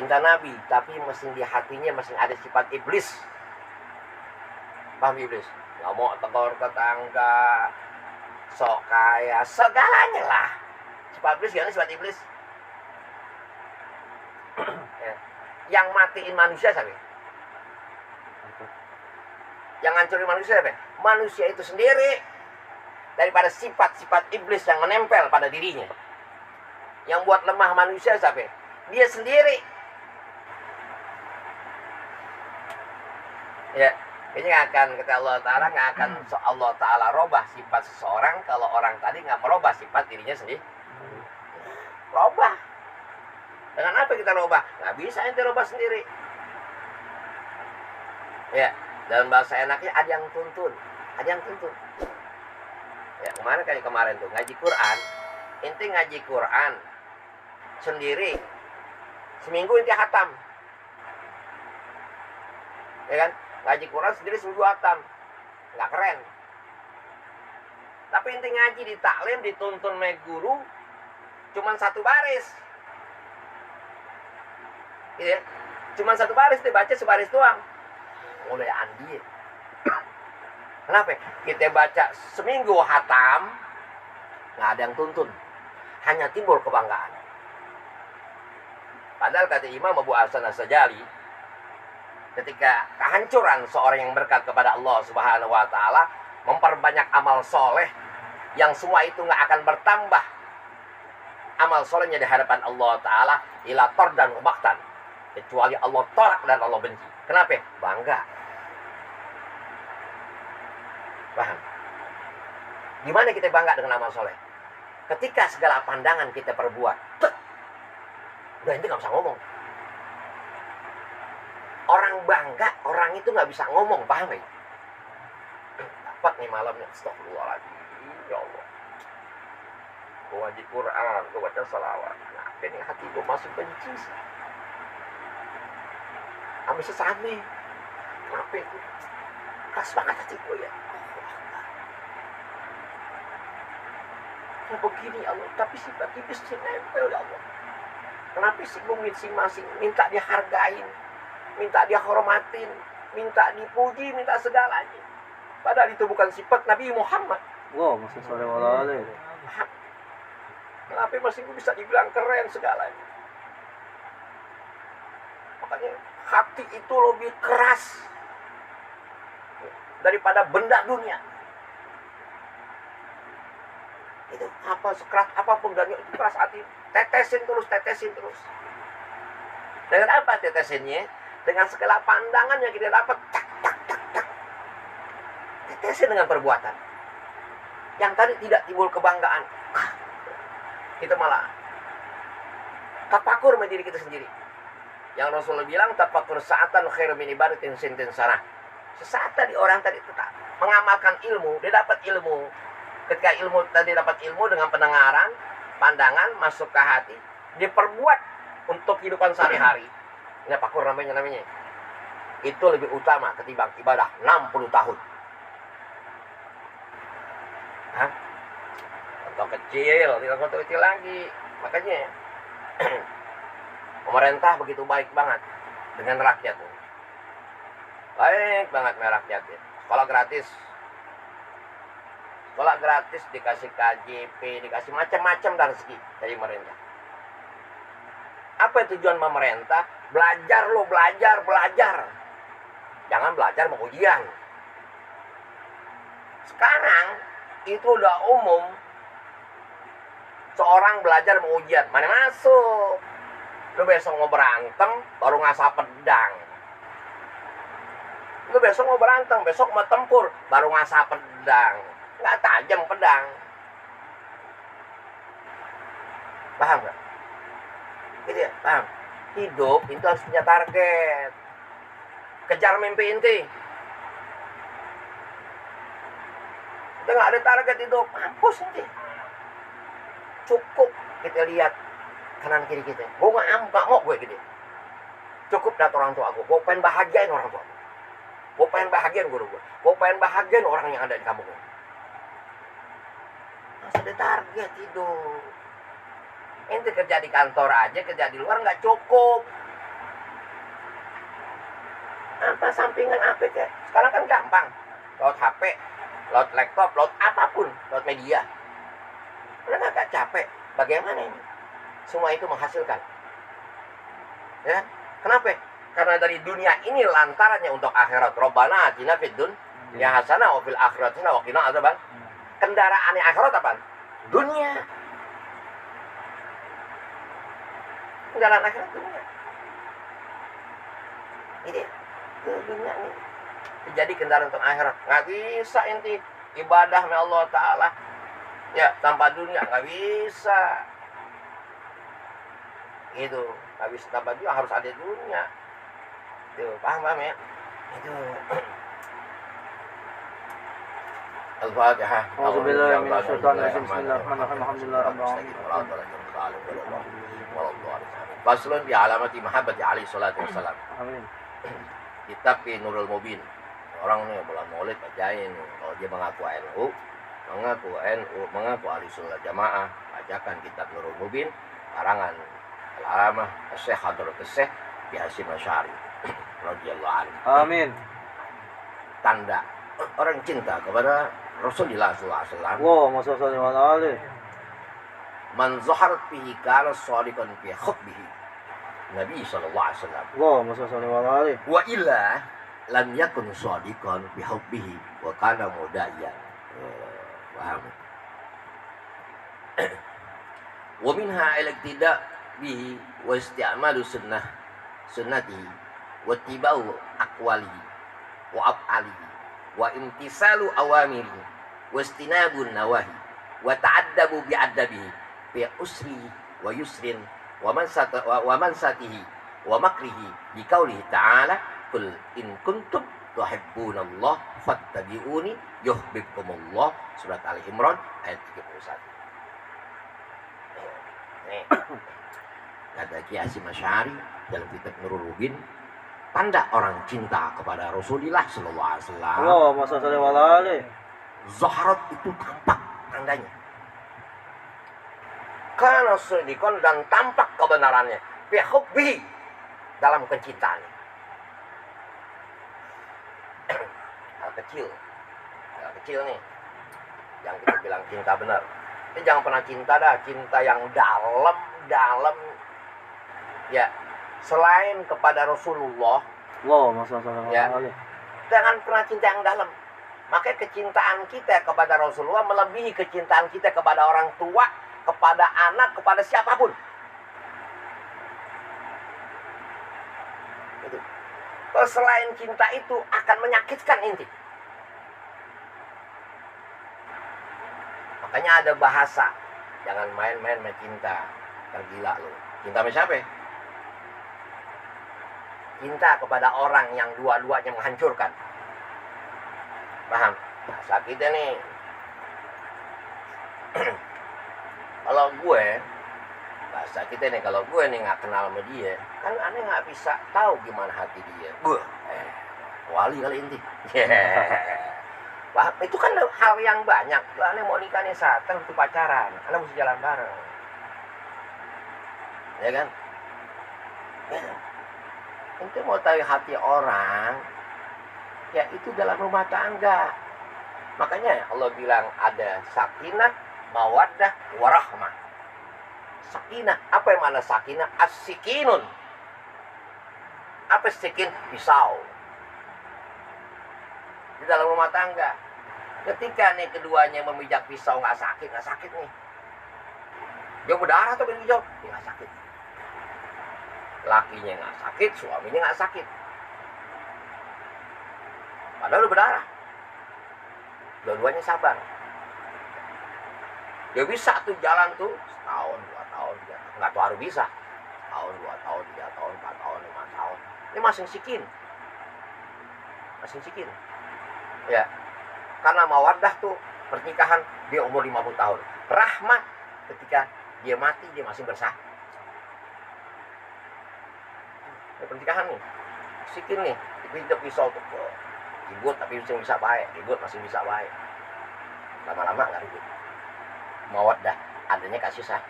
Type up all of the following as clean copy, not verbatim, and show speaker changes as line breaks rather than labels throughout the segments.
cinta Nabi, tapi masih di hatinya masih ada sifat iblis. Paham iblis? Nggak mau tegur tetangga, sok kaya, segalanya lah. Sifat iblis, gimana sifat iblis? Ya. Yang matiin manusia siapa? Yang ngancurin manusia siapa? Manusia itu sendiri. Daripada sifat-sifat iblis yang menempel pada dirinya. Yang buat lemah manusia siapa? Dia sendiri. Ya, ini akan kata Allah Ta'ala, nggak akan Allah Ta'ala robah sifat seseorang kalau orang tadi nggak merubah sifat dirinya sendiri. Robah. Dengan apa kita robah? Nggak bisa ente robah sendiri. Ya, dalam bahasa enaknya ada yang tuntun. Ada yang tuntun. Ya, kemarin tuh ngaji Quran. Ente ngaji Quran sendiri. Seminggu ente hatam. Ya kan? Ngaji Quran sendiri seminggu hatam. Nggak keren. Tapi ente ngaji di taklim, dituntun sama guru, cuman satu baris. Gitu ya? Cuman satu baris, dibaca sebaris doang. Mulai andi. Kenapa? Kita baca seminggu hatam, nggak ada yang tuntun. Hanya timbul kebanggaan. Padahal kata Imam Abu Hasan As-Sajali, ketika kehancuran seorang yang berkat kepada Allah Subhanahu wa Ta'ala, memperbanyak amal soleh, yang semua itu nggak akan bertambah amal solehnya di hadapan Allah Ta'ala, ila tordan umaktan, kecuali Allah tolak dan Allah benci. Kenapa? Bangga. Paham? Gimana kita bangga dengan amal soleh? Ketika segala pandangan kita perbuat, udah itu nggak bisa ngomong. Orang bangga, orang itu nggak bisa ngomong, paham ya? Dapat nih malamnya, astagfirullahaladzim, ya Allah. Gue ngaji Quran, gue baca salawat. Nah, ini hati gue masih benci sih. Ambil sesame. Kenapa itu? Keras banget hati gue ya. Ya begini ya Allah, tapi sifat iblis nempel ya Allah. Kenapa sih gue masing-masing minta dihargain, minta dihormatin, minta dipuji, minta segalanya. Padahal itu bukan sifat Nabi Muhammad.
Wow, masih sore walale.
Kenapa masih gue bisa dibilang keren segalanya? Makanya hati itu lebih keras daripada benda dunia. Itu apa, sekeras apapun dan itu keras hati, tetesin terus. Dengan apa tetesinnya? Dengan segala pandangan yang kita dapat, tak. Tetesin dengan perbuatan. Yang tadi tidak timbul kebanggaan, kita malah tafakur sama diri kita sendiri. Yang Rasulullah bilang, tafakur sa'atan khairu min ibadatin sintin sanah. Sesaat tadi orang tadi tetap mengamalkan ilmu, dia dapat ilmu. Ketika ilmu tadi dapat ilmu dengan pendengaran, pandangan masuk ke hati, diperbuat untuk kehidupan sehari-hari. Ini tafakur namanya. Itu lebih utama ketimbang ibadah 60 tahun. Hah? Contoh kecil lagi. Makanya pemerintah begitu baik banget dengan rakyat. Baik banget dengan rakyatnya. Sekolah gratis dikasih KJP, dikasih macam-macam dari rezeki dari pemerintah. Apa tujuan pemerintah? Belajar. Jangan belajar mau ujian. Sekarang itu udah umum. Seorang belajar mau ujian, mana masuk? Lu besok mau berantem, baru ngasah pedang. Lu besok mau berantem, besok mau tempur, baru ngasah pedang. Nggak tajam pedang. Paham nggak? Gitu ya, paham? Hidup itu harus punya target. Kejar mimpi inti. Udah nggak ada target hidup, mampus inti. Cukup kita lihat kanan kiri kita. Gue nggak mau gue gede. Cukup dari orang tua gue pengen bahagiain orang tua gue pengen bahagiain guru gue pengen bahagiain orang yang ada di kampung gue. Harus ada target hidup. Ente kerja di kantor aja, kerja di luar nggak cukup. Apa sampingan apa ya? Sekarang kan gampang. Lewat HP, lewat laptop, lewat apapun, lewat media. Udah nggak capek. Bagaimana ini? Semua itu menghasilkan. Ya, kenapa? Karena dari dunia ini lantarannya untuk akhirat. Robbana atina fid dunya hasanah wa fil akhirati hasanah wa qina adzaban. Kendaraan akhirat apa? Dunia. Kendaraan akhirat dunia. Ini dunia ini. Jadi kendaraan untuk akhirat. Nggak bisa inti ibadah sama Allah Ta'ala. Ya, tanpa dunia nggak bisa. Itu nggak bisa tanpa dunia, harus ada dunia. Tuh, paham ya? Itu. Al-Fatihah.
A'udzubillahi minasyaitonir rajim. Bismillahirrahmanirrahim. Alhamdulillahirabbil alamin.
Faslun bi alamati mahabbati alaihi salatu wassalam.
Amin.
Kitab Nurul Mubin. Orang nih bulan Maulid bacain kalau dia mengaku NU, mengaku Ahli Sunnah Jamaah, bacakan kitab Nurul Mubin karangan Al-Alamah Syekh Hadratus Syekh Bi Hasyim Asy'ari radhiyallahu anhu.
Amin.
Tanda orang cinta kepada Rasulullah SAW.
Allahumma shalli ala alihi.
Man zaharat bihi kana shadiqan fi hubbihi. Nabi sallallahu alaihi wasallam.
Allahumma shalli ala alihi.
Wa illa lam yakun shadiqan fi hubbihi wa kana mudayyan. Paham? Wa minha al-iqtida bihi wa isti'malu sunnatihi wa tibau aqwalihi wa af'alihi wa imtisalu awamirihi wa istinabun nawahi wa ta'addabu bi'adabihi fi usri wa yusrin wa mansatihi wa makrihi bi qaulihi ta'ala qul in kuntum tuhibbunallah fattabi'uni yuhibbukumullah. Surat Ali Imran ayat 31. Nih. Kata Ki Hasyim Asy'ari dalam kitab Nurul Mubin, tanda orang cinta kepada Rasulullah sallallahu alaihi wasallam.
Allahumma shalli ala alihi.
Zaharat itu tampak tandanya. Karena sedikon dan tampak kebenarannya. Fi hubbi, dalam kecintaannya. Hal kecil nih. Yang kita bilang cinta benar. Ini jangan pernah cinta dah, cinta yang dalam. Ya, selain kepada Rasulullah,
Allahumma shalli
ya,
ala alihi.
jangan pernah cinta yang dalam. Makanya kecintaan kita kepada Rasulullah melebihi kecintaan kita kepada orang tua, kepada anak, kepada siapapun. Itu. Kalau selain cinta itu akan menyakitkan inti. Makanya ada bahasa, jangan main-main cinta, tergila lu. Cinta sama siapa? Cinta kepada orang yang dua-duanya menghancurkan. Paham? Bahasa kita nih. Kalau gue, bahasa kita nih, kalau gue nih nggak kenal sama dia, kan aneh nggak bisa tahu gimana hati dia. Gue, wali kali inti. Paham? Itu kan hal yang banyak. Aneh mau nikah nih saat itu pacaran, aneh mesti jalan bareng. Ya kan? Ya. Itu mau tahu hati orang, ya itu dalam rumah tangga. Makanya Allah bilang ada sakinah, mawaddah, warahmah. Sakinah, apa yang mana sakinah? As-sikinun. Apa sikin? Pisau. Di dalam rumah tangga. Ketika nih keduanya memijak pisau nggak sakit nih. Dia berdarah tuh hijau, dia nggak sakit. Lakinya nggak sakit, suaminya nggak sakit. Padahal lu berdarah. Dua-duanya sabar. Dia bisa tuh jalan tuh setahun, 2 tahun, 3 tahun. Nggak tuh harus bisa. Tahun, 2 tahun, 3 tahun, 4 tahun, 5 tahun. Ini masing sikin. Ya. Karena mawaddah tuh pernikahan dia umur 50 tahun. Rahmah ketika dia mati dia masih bersah. Pernikahan nih, sikin nih, dipinjak pisau tuh, ribut tapi masih bisa baik, lama-lama nggak ribut. Mawaddah, adanya kasih sayang.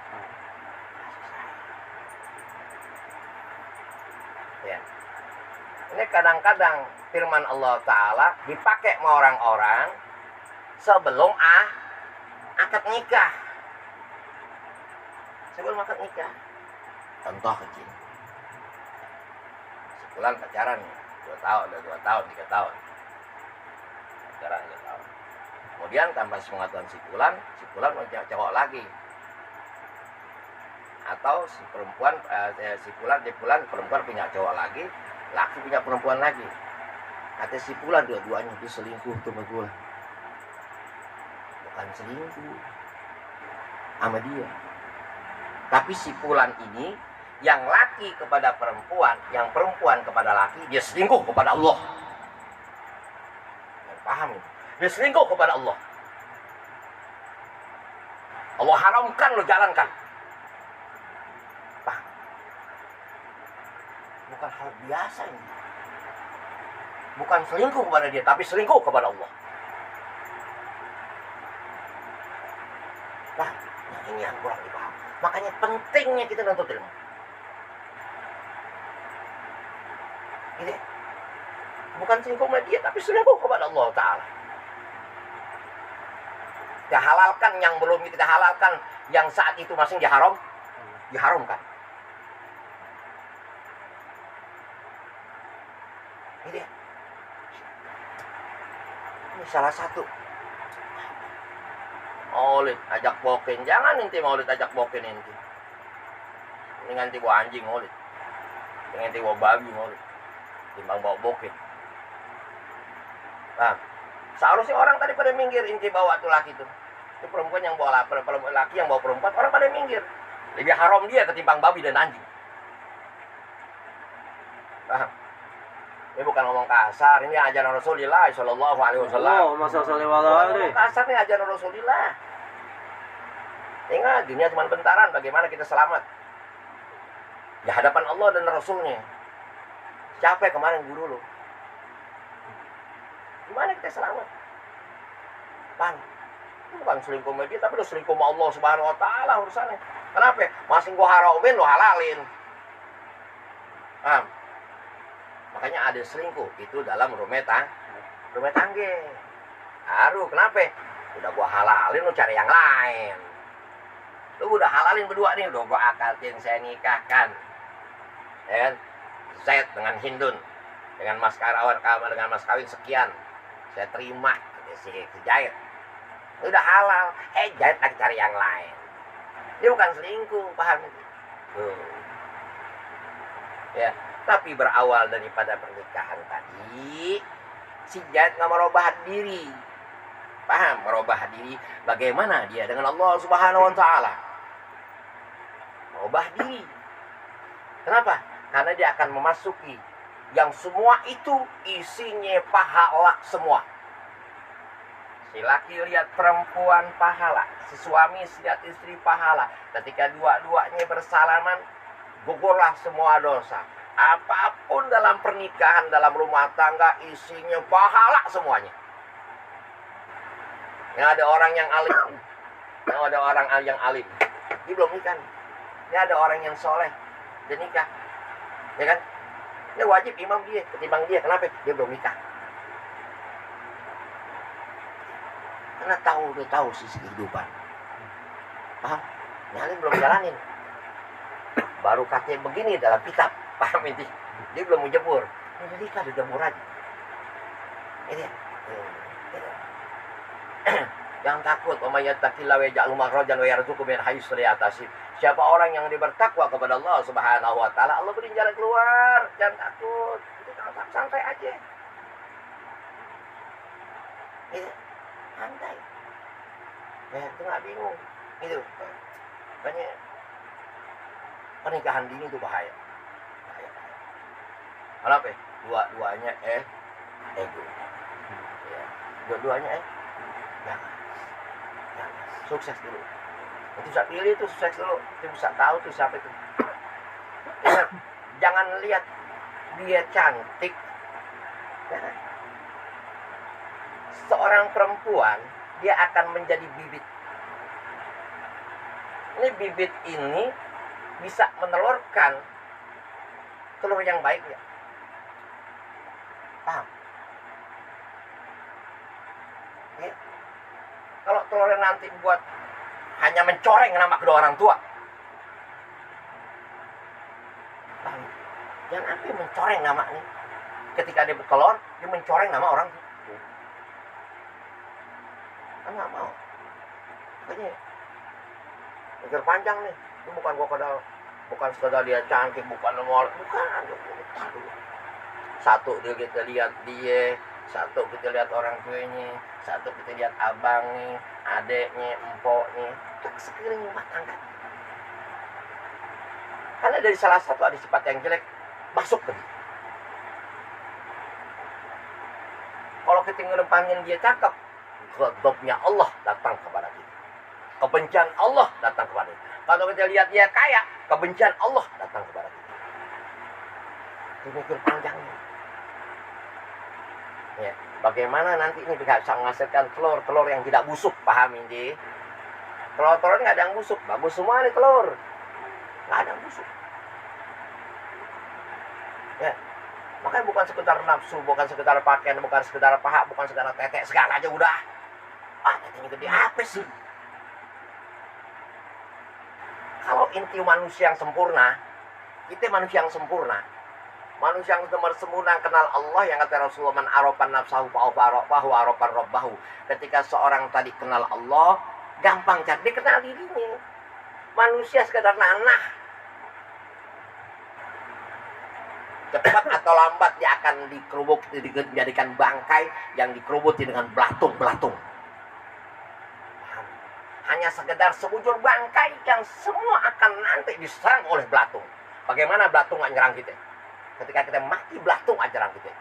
Ya. Ini kadang-kadang firman Allah Ta'ala dipakai sama orang-orang sebelum akad nikah. Sebelum akad nikah. Contoh kecil. Sebulan pacaran, 2 tahun, 3 tahun. Pacaran 2 tahun. Kemudian tambah sepengetahuan si Fulan mau cowok lagi. Atau si perempuan, si Fulan perempuan punya cowok lagi, laki punya perempuan lagi. Kata si Fulan dua-duanya dia selingkuh tuh sama gue. Bukan selingkuh sama dia. Tapi si Fulan ini yang laki kepada perempuan, yang perempuan kepada laki, dia selingkuh kepada Allah. Yang paham itu? Dia selingkuh kepada Allah. Allah haramkan, lo jalankan. Paham? Bukan hal biasa ini. Bukan selingkuh kepada dia, tapi selingkuh kepada Allah. Nah, ini yang kurang dipaham. Makanya pentingnya kita nuntut ilmu. Ini bukan selingkuh kepada dia, tapi selingkuh kepada Allah Ta'ala. Kita halalkan yang belum kita halalkan, yang saat itu masih diharamkan. Ini salah satu. Maulid ajak boken, jangan nanti maulid ajak boken nanti. Ini nanti bawa anjing maulid, ini nanti bawa babi maulid, timbang bawa boken. Nah, seharusnya orang tadi pada minggir, inti bawa tuh laki tuh. Itu perempuan yang bawa laki yang bawa perempuan, orang pada minggir. Lebih haram dia ketimbang babi dan anjing. Paham? Ini bukan ngomong kasar, ini ajaran Rasulullah Shallallahu Alaihi Wasallam. Ngomong kasar ini ajaran Rasulullah. Ingat, dunia cuma bentaran, bagaimana kita selamat di hadapan Allah dan Rasulnya. Siapa yang kemarin guru lo? Gimana kita selamat? Paham? Bukan selingkuh sama dia, tapi lo selingkuh sama Allah Subhanahu Wa Taala urusannya. Kenapa? Masing gua haramin, lo halalin. Paham? Makanya ada selingkuh itu dalam rumah tangga. Aduh, kenapa? Udah gua halalin, lu cari yang lain. Lu udah halalin berdua nih, udah gua akadin, saya nikahkan. Ya kan? Set dengan Hindun, dengan mas kawin sekian, saya terima. Si jahit, udah halal. Jahit lagi cari yang lain. Dia bukan selingkuh, paham? Ya. Tapi berawal daripada pernikahan tadi, si jahit nggak merubah diri. Paham? Merubah diri. Bagaimana dia dengan Allah Subhanahu Wa Taala? Merubah diri. Kenapa? Karena dia akan memasuki yang semua itu isinya pahala semua. Si laki lihat perempuan pahala, si suami lihat istri pahala. Ketika dua-duanya bersalaman, gugurlah semua dosa. Apapun dalam pernikahan, dalam rumah tangga, isinya pahala semuanya. Yang ada orang yang alim, dia belum nikah. Ini ada orang yang soleh, dia nikah, ya kan? Ini wajib imam dia, ketimbang dia. Kenapa? Dia belum nikah. Karena udah tahu sisi kehidupan. Paham? Ini alim belum jalanin. Baru katanya begini dalam kitab. Paham ini? Dia belum mau jebur. Ini nikah udah jebur aja. Ini. Jangan takut. Wa may yattaqillaha yaj'al makhrajan wa yarzuqhu min haitsu la yahtasib. Siapa orang yang bertakwa kepada Allah Subhanahu Wa Taala, Allah beri jalan keluar. Jangan takut. Itu santai aja. Ini santai. Itu nggak bingung. Itu banyak pernikahan dini itu bahaya. Kenapa? Dua-duanya ego. Ya. Dua-duanya jangan. Sukses dulu. Itu bisa pilih itu sukses dulu. Itu bisa tahu tuh siapa itu. Jangan lihat dia cantik. Jangan. Seorang perempuan dia akan menjadi bibit. Ini bibit ini bisa menelurkan telur yang baik ya. Paham? Ya. Kalau telurnya nanti buat hanya mencoreng nama kedua orang tua, paham? Jangan sampai mencoreng nama nih. Ketika dia bertelur, dia mencoreng nama orang tua. Kan nggak mau. Makanya mikir panjang nih. Itu bukan sekedar dia cantik, bukan nomor, bukan. Satu kita lihat dia, satu kita lihat orang tuanya, satu kita lihat abangnya, adeknya, empoknya, sekeliling rumah tangga. Karena dari salah satu ada sifat yang jelek masuk ke dia. Kalau kita ngedepanin dia cakep, ghadabnya Allah datang kepada kita. Kebencian Allah datang kepada kita. Kalau kita lihat dia kaya, kebencian Allah datang kepada kita. Itu mikir panjangnya. Ya, bagaimana nanti ini bisa menghasilkan telur yang tidak busuk, paham ini? Telur nggak ada yang busuk, bagus semua nih telur, nggak ada yang busuk. Ya, makanya bukan sekedar nafsu, bukan sekedar pakaian, bukan sekedar paha, bukan sekedar tetek, segala aja udah. Tetenya gede apa sih? Kalau inti manusia yang sempurna, kita manusia yang sempurna. Manusia yang sempurna kenal Allah, yang kata Rasulullah, man arafan nafsahu fa'afahu arafan rabbahu. Ketika seorang tadi kenal Allah, gampang cari dia kenal dirinya. Manusia sekedar nanah. Cepat atau lambat dia akan dikerubuk, dijadikan bangkai yang dikerubuti dengan belatung-belatung. Hanya sekedar sebujur bangkai yang semua akan nanti diserang oleh belatung. Bagaimana belatung nggak nyerang kita? Ketika kita mati, belatung aja nyerang kita.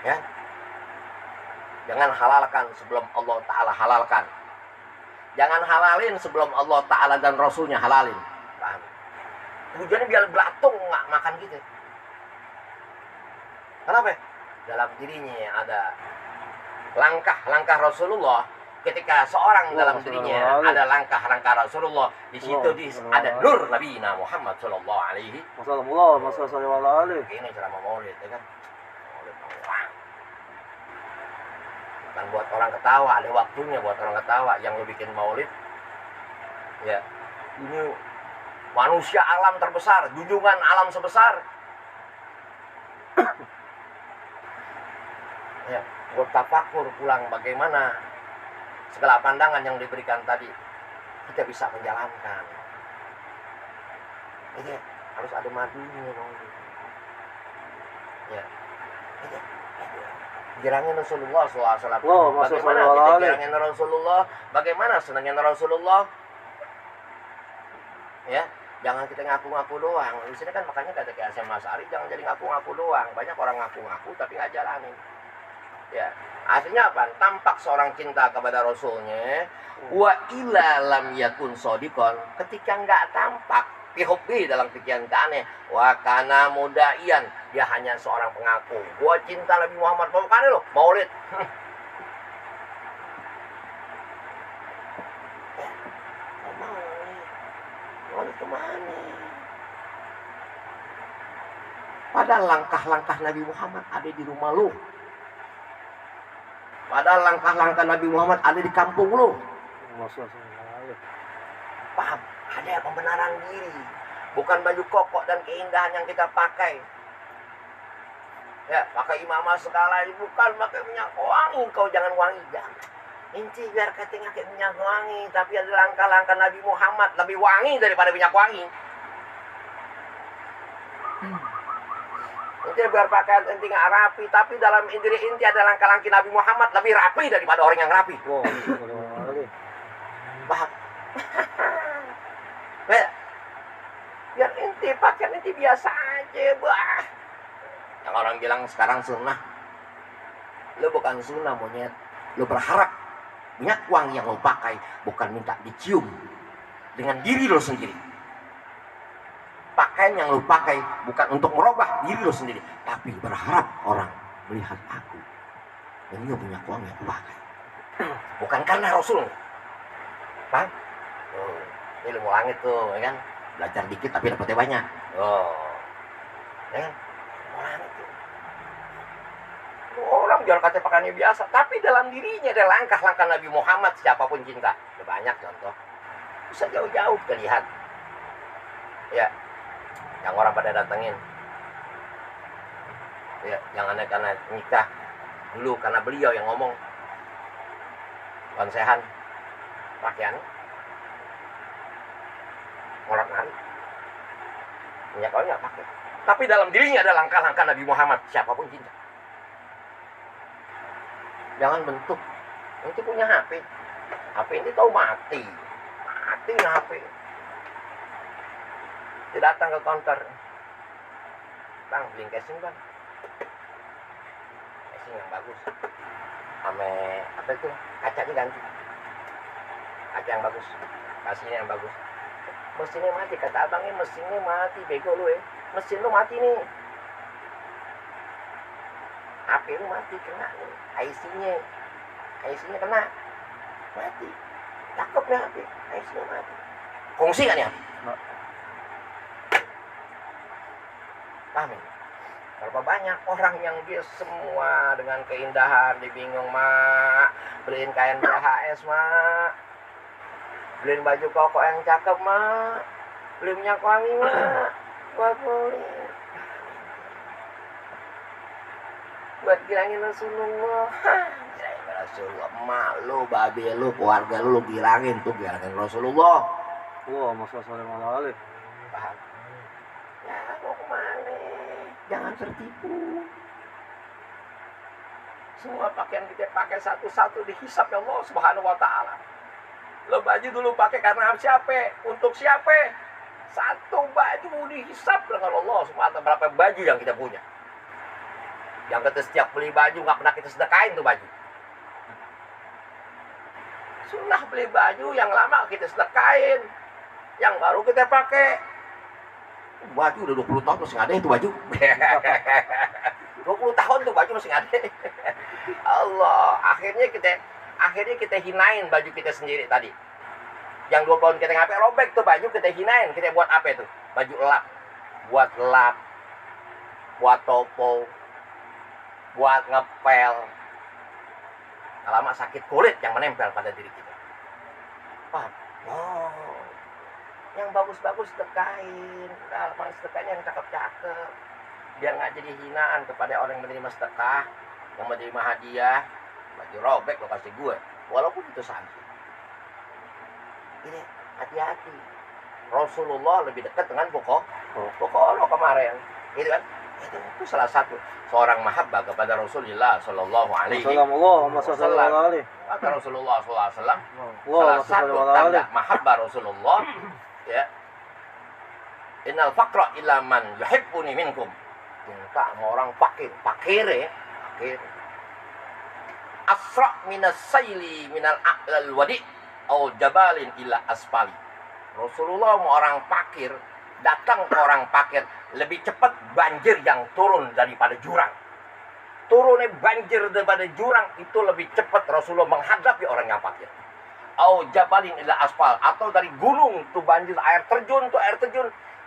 Ya, jangan halalkan sebelum Allah Ta'ala halalkan. Jangan halalin sebelum Allah Ta'ala dan Rasulnya halalin. Paham? Tujuannya biar belatung nggak makan kita. Kenapa? Dalam dirinya ada langkah-langkah Rasulullah. Ketika seorang dalam dirinya ada langkah-langkah Rasulullah, di situ ada nur Nabi Muhammad Sallallahu Alaihi Wasallam. Ini ceramah maulid, ya kan? Maulid orang. Bukan buat orang ketawa, ada waktunya buat orang ketawa. Yang lo bikin maulid, ya ini manusia alam terbesar, junjungan alam sebesar. Ya, buat tafakur pulang bagaimana segala pandangan yang diberikan tadi kita bisa menjalankan. Ini harus ada madunya, ya. Girangin Rasulullah SAW. Bagaimana kita girangin Rasulullah? Bagaimana senangnya Rasulullah? Ya, jangan kita ngaku-ngaku doang. Di sini kan makanya kata Kiai Hasyim Asy'ari, jangan jadi ngaku-ngaku doang. Banyak orang ngaku-ngaku tapi nggak jalanin. Ya, artinya apa? Tampak seorang cinta kepada Rasulnya, wa ila lam yakun sodikon, ketika nggak tampak pihubbi dalam pikiran aneh, wa kana mudaian, dia hanya seorang pengaku, gua cinta Nabi Muhammad, mau kan lo maulid. Maulid kemana? Padahal langkah-langkah Nabi Muhammad ada di rumah lu. Padahal langkah-langkah Nabi Muhammad ada di kampung lu. Paham? Ada pembenaran diri. Bukan baju koko dan keindahan yang kita pakai. Ya, pakai imamah segala. Bukan pakai minyak wangi. Kau jangan wangi. Jangan. Inti biar kita pakai minyak wangi. Tapi ada langkah-langkah Nabi Muhammad lebih wangi daripada minyak wangi. Inti biar pakaian inti nggak rapi, tapi dalam diri inti ada langkah-langkah Nabi Muhammad lebih rapi daripada orang yang rapi. Paham? Biar inti pakaian inti biasa aja, bah. Yang orang bilang sekarang sunnah, lu bukan sunnah monyet, lu berharap minyak wangi yang lu pakai bukan minta dicium dengan diri lu sendiri. Pakaian yang lu pakai bukan untuk merubah diri lu sendiri, tapi berharap orang melihat aku. Ini minyak wangi yang aku pakai. Bukan karena Rasul. Paham? Ini ilmu langit tuh, ya kan? Belajar dikit tapi dapatnya banyak. Ya kan? jual kaca pakaiannya biasa. Tapi dalam dirinya ada langkah-langkah Nabi Muhammad, siapapun cinta. Ada banyak contoh. Bisa jauh-jauh kita lihat. Ya, yang orang pada datengin. Ya, yang anak-anak nikah dulu karena beliau yang ngomong. Konsehan, pakaian, ngorok nari. Minyak kayu nggak pakai. Tapi dalam dirinya ada langkah-langkah Nabi Muhammad, siapapun cinta. Jangan bentuk. Itu punya HP. HP ini tahu mati. Mati HP. Dia datang ke counter. Bang, beli casing bang. Casing yang bagus. Ame apa itu? Kacanya ganti. Kaca yang bagus. Kasihnya yang bagus. Mesinnya mati, kata abangnya mesinnya mati. Bego lu ya. Mesin lu mati nih. HP lu mati, kena nih. IC-nya kena. Mati. Cakep nih HP. IC-nya mati. Fungsi kan ya? Paham ya? Berapa banyak orang yang dia semua dengan keindahan, dia bingung, mak. Beliin kain BHS, mak. Beliin baju koko yang cakep, mak. Beli minyak wangi, mak. Buat beli. Buat girangin Rasulullah. Girangin Rasulullah. Emak lu, babe lu, keluarga lu girangin tuh. Girangin Rasulullah.
Wah, masa saling malah.
Paham? Ya, mau kemana? Jangan tertipu. Semua pakaian kita pakai satu-satu dihisap ya Allah Subhanahu wa ta'ala. Lo baju dulu pakai karena siapa? Untuk siapa? Satu baju dihisap dengan Allah Subhanahu wa ta'ala. Berapa baju yang kita punya? Yang kita setiap beli baju nggak pernah kita sedekain tuh baju. Sunnah beli baju yang lama kita sedekain, yang baru kita pakai. Baju udah 20 tahun masih ada itu baju. 20 tahun tuh baju masih ada. Allah, akhirnya kita hinain baju kita sendiri tadi. Yang 2 tahun kita ngapain robek tuh baju kita hinain, kita buat apa itu? Baju lap, buat topo, buat ngepel. Lama sakit kulit yang menempel pada diri kita. Paham? Oh, yang bagus-bagus sedekahin. Kalau sedekahnya yang cakep-cakep, biar nggak jadi hinaan kepada orang yang menerima sedekah, yang menerima hadiah. Baju robek lo kasih gue, walaupun itu sanksi. Ini hati-hati. Rasulullah lebih dekat dengan pokok lo kemarin, gitu kan? Itu salah satu seorang mahabbah kepada Rasulullah Sallallahu Alaihi Wasallam. Kata Rasulullah Sallallahu Alaihi Wasallam, salah satu tanda mahabbah Rasulullah, ya, innal faqra illa man yuhibbuni minkum. Cinta sama orang fakir ya, fakir. Asra minas sayli minal a'lal wadi au jabalin ila asfali. Rasulullah mau orang fakir, datang ke orang fakir lebih cepat banjir yang turun daripada jurang. Turunnya banjir daripada jurang itu lebih cepat Rasulullah menghadapi orang yang fakir. Au jabalin ila asfal, atau dari gunung tuh banjir air terjun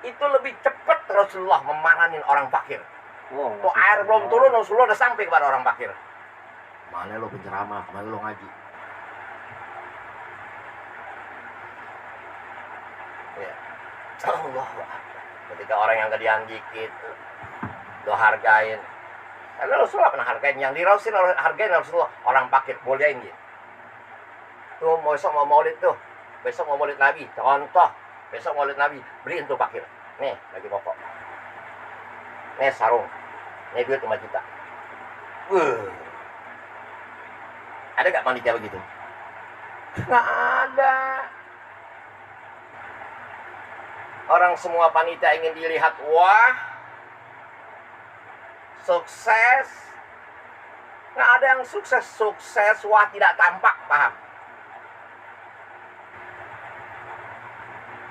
itu lebih cepat Rasulullah memaranin orang fakir. Tuh air belum turun Rasulullah udah sampai kepada orang fakir. Mana lo penceramah, kemana lo ngaji? Ya. Allah. Ketika orang yang gedean dikit, lo hargain. Karena Rasulullah pernah hargain. Yang di Rasulullah hargain Rasulullah orang fakir, muliain dia. Tuh besok mau maulid tuh, besok mau maulid Nabi. Contoh, besok maulid Nabi, beliin tuh fakir. Nih, bagi pokok. Nih sarung. Nih duit 5 juta. Ada gak panitia begitu? Nggak ada. Orang semua panitia ingin dilihat, wah, sukses. Nggak ada yang sukses, wah tidak tampak, paham?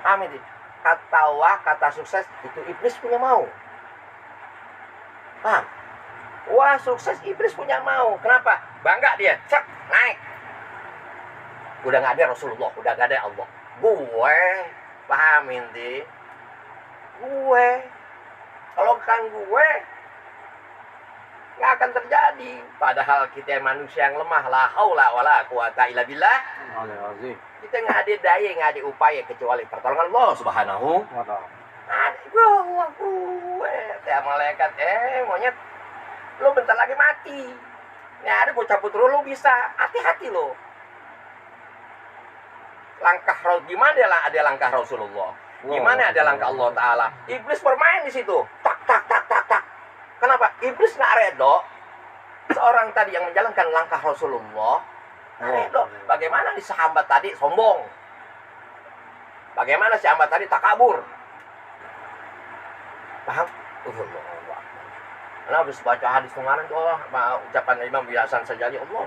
Paham ini? Kata wah, kata sukses, itu iblis punya mau. Paham? Wah, sukses, iblis punya mau. Kenapa? Bangga dia, cek, naik. Udah nggak ada Rasulullah, udah nggak ada Allah. Gue, paham inti? Gue, kalau kan gue, nggak akan terjadi. Padahal kita manusia yang lemah, la haula wala quwata illa billah.
Azim.
Kita nggak ada daya, nggak ada upaya kecuali pertolongan Allah Subhanahu.
Wa ta'ala.
Aduh, ya malaikat, monyet, lu bentar lagi mati. Ini ada gue cabut dulu, lu bisa. Hati-hati lo. Langkah gimana ada langkah Rasulullah? Gimana ada langkah Allah Ta'ala? Iblis bermain di situ. Tak, tak, tak, tak, tak. Kenapa? Iblis nggak redo. Seorang tadi yang menjalankan langkah Rasulullah, nggak redo. Bagaimana di sahabat tadi sombong? Bagaimana si sahabat tadi takabur? Paham? Karena habis baca hadis kemarin tuh, ucapan Imam Hasan Sajali, Allah